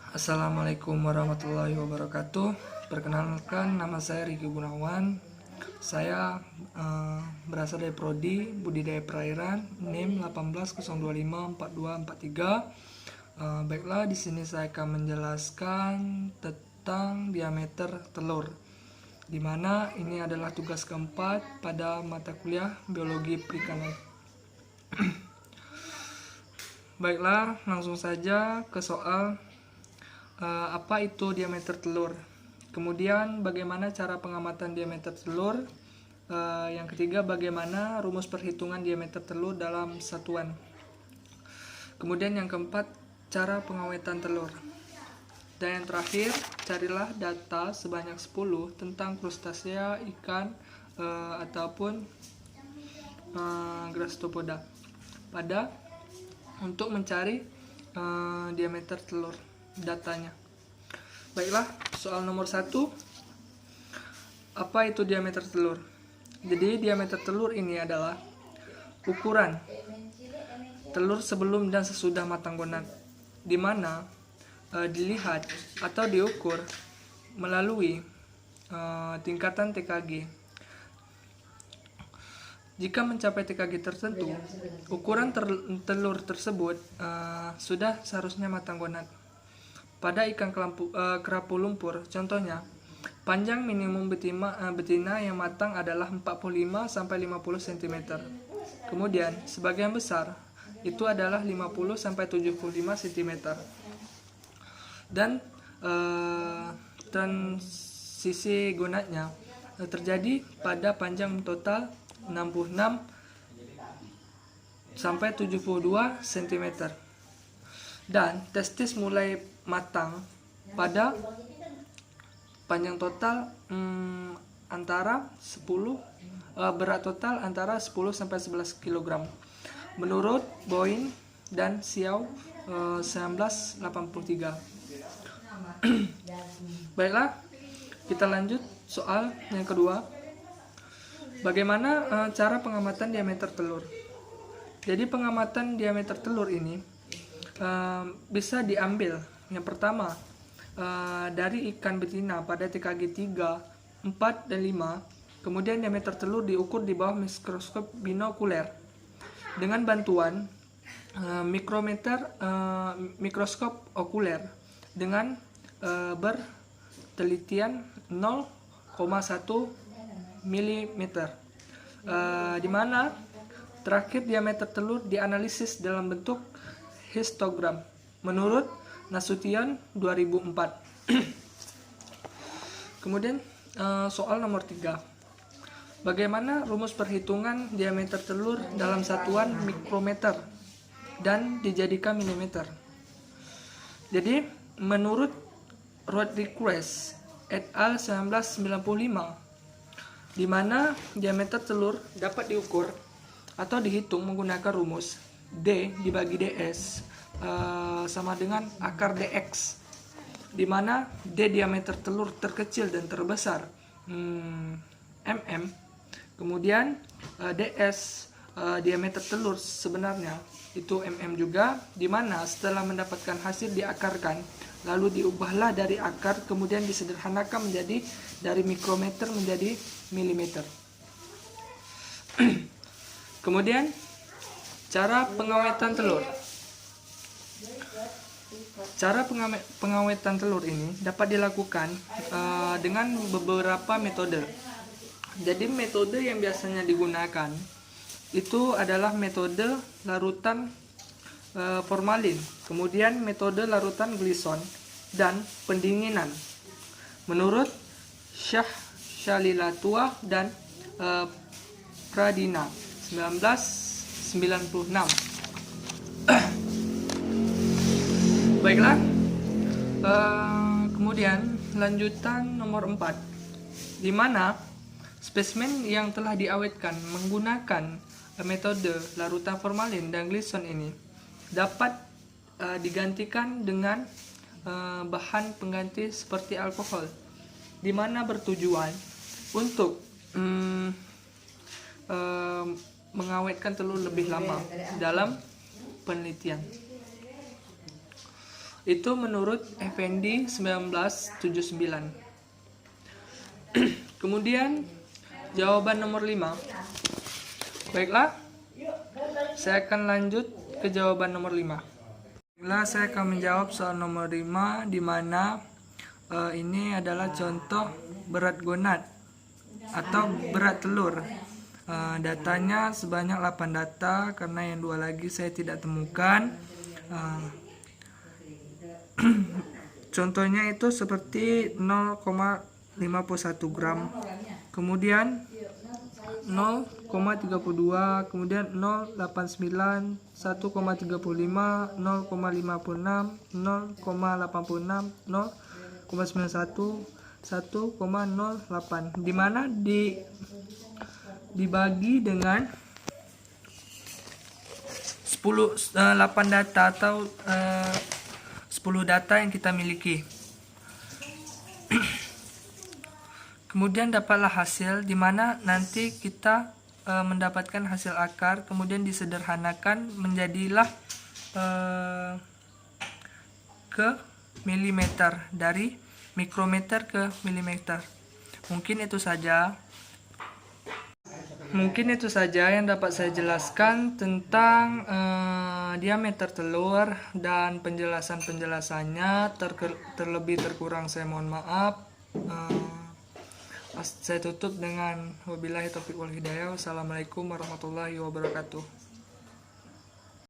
Assalamualaikum warahmatullahi wabarakatuh. Perkenalkan, nama saya Riki Gunawan. Saya berasal dari Prodi Budidaya Perairan, NIM 180254243. Baiklah, di sini saya akan menjelaskan tentang diameter telur, di mana ini adalah tugas keempat pada mata kuliah Biologi Perikanan. Baiklah, langsung saja ke soal. Apa itu diameter telur? Kemudian bagaimana cara pengamatan diameter telur? Yang ketiga, bagaimana rumus perhitungan diameter telur dalam satuan? Kemudian yang keempat, cara pengawetan telur. Dan yang terakhir, carilah data sebanyak 10 tentang krustasea, ikan, ataupun Grastopoda untuk mencari diameter telur, datanya. Baiklah, soal nomor 1. Apa itu diameter telur? Jadi diameter telur ini adalah ukuran telur sebelum dan sesudah matang gonat, di mana dilihat atau diukur melalui tingkatan TKG. Jika mencapai TKG tertentu, ukuran telur tersebut sudah seharusnya matang gonat. Pada ikan kerapu lumpur, contohnya, panjang minimum betina yang matang adalah 45-50 cm. Kemudian, sebagian besar itu adalah 50-75 cm. Dan transisi gonatnya terjadi pada panjang total 66 sampai 72 cm. Dan testis mulai matang pada panjang total antara 10 berat total antara 10 sampai 11 kg menurut Boyne dan Xiao 1983. Baiklah, kita lanjut soal yang kedua. Bagaimana cara pengamatan diameter telur? Jadi pengamatan diameter telur ini bisa diambil, yang pertama, dari ikan betina pada TKG 3, 4, dan 5. Kemudian diameter telur diukur di bawah mikroskop binokuler dengan bantuan mikroskop okuler dengan bertelitian 0,1 mm, di mana terakhir diameter telur dianalisis dalam bentuk histogram menurut Nasution 2004. Kemudian soal nomor 3. Bagaimana rumus perhitungan diameter telur dalam satuan mikrometer dan dijadikan milimeter? Jadi menurut Rodriguez et al. 1995, di mana diameter telur dapat diukur atau dihitung menggunakan rumus D dibagi DS sama dengan akar DX, di mana D diameter telur terkecil dan terbesar mm, kemudian DS diameter telur sebenarnya itu juga, di mana setelah mendapatkan hasil diakarkan, lalu diubahlah dari akar, kemudian disederhanakan menjadi dari mikrometer menjadi milimeter. Kemudian cara pengawetan telur. Cara pengawetan telur ini dapat dilakukan dengan beberapa metode. Jadi metode yang biasanya digunakan itu adalah metode larutan formalin, kemudian metode larutan glison, dan pendinginan menurut Shalilatua dan Pradina 1996. Baiklah, kemudian lanjutan nomor 4, di mana spesimen yang telah diawetkan menggunakan metode larutan formalin dan glison ini dapat digantikan dengan bahan pengganti seperti alkohol, di mana bertujuan untuk mengawetkan telur lebih lama dalam penelitian. Itu menurut Effendi 1979. Kemudian jawaban nomor 5. Baiklah, saya akan lanjut ke jawaban nomor 5. Baiklah, saya akan menjawab soal nomor 5, di mana ini adalah contoh berat gonad atau berat telur. Datanya sebanyak 8 data, karena yang 2 lagi saya tidak temukan. Contohnya itu seperti 0,51 gram, kemudian 0,32, kemudian 0,89, 1,35, 0,56, 0,86, 0,91, 1,08, di mana dibagi dengan 8 data atau 10 data yang kita miliki. Kemudian dapatlah hasil, di mana nanti kita mendapatkan hasil akar, kemudian disederhanakan menjadilah ke milimeter, dari mikrometer ke milimeter. Mungkin itu saja yang dapat saya jelaskan tentang diameter telur, dan penjelasannya terlebih terkurang saya mohon maaf. Saya tutup dengan wabillahi taufiq wal hidayah. Wassalamualaikum warahmatullahi wabarakatuh.